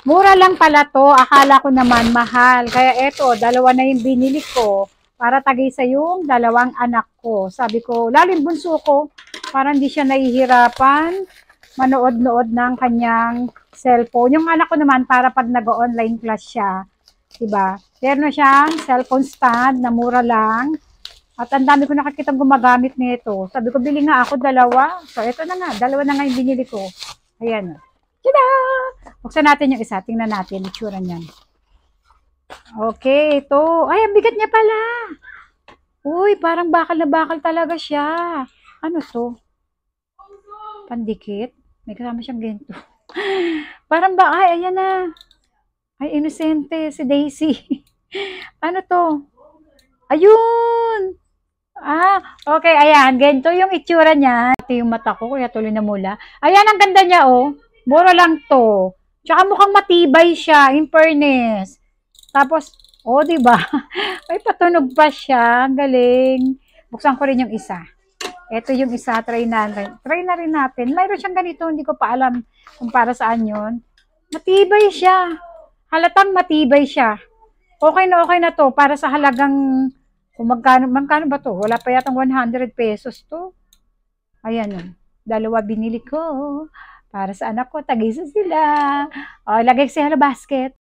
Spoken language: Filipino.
Mura lang pala to. Akala ko naman mahal. Kaya eto, dalawa na yung binili ko para tagay sa yung dalawang anak ko. Sabi ko, lalo yung bunso ko, para hindi siya nahihirapan manood-nood ng kanyang cellphone. Yung anak ko naman, para pag nag-online class siya, diba? Meron siyang cellphone stand na mura lang. At ang dami ko nakakitang gumagamit nito. Sabi ko, bili nga ako dalawa. So, ito na nga. Dalawa na nga yung binili ko. Ayan. Tada! Buksan natin yung isa. Tingnan natin. Itsura niyan. Okay, ito. Ay, ang bigat niya pala. Uy, parang bakal na bakal talaga siya. Ano to? Pandikit? May kasama siyang ganito. Parang ba? Ay, ayan na. Ay, inosente. Si Daisy. Ano to? Ayun! Okay, ayan. Ganito yung itsura niya. Ito yung mata ko, kaya tuloy na mula. Ayan, ang ganda niya, oh. Mura lang to. Tsaka mukhang matibay siya, in fairness. Tapos, oh, diba? May patunog pa siya. Ang galing. Buksan ko rin yung isa. Ito yung isa, try na rin natin. Mayroon siyang ganito, hindi ko pa alam kung para saan yun. Matibay siya. Halatang matibay siya. Okay na to para sa halagang kung magkano ba to? Wala pa yatang 100 pesos to. Ayan o. Dalawa binili ko. Para sa anak ko, tag-isa sila. O, lagay ko sa basket.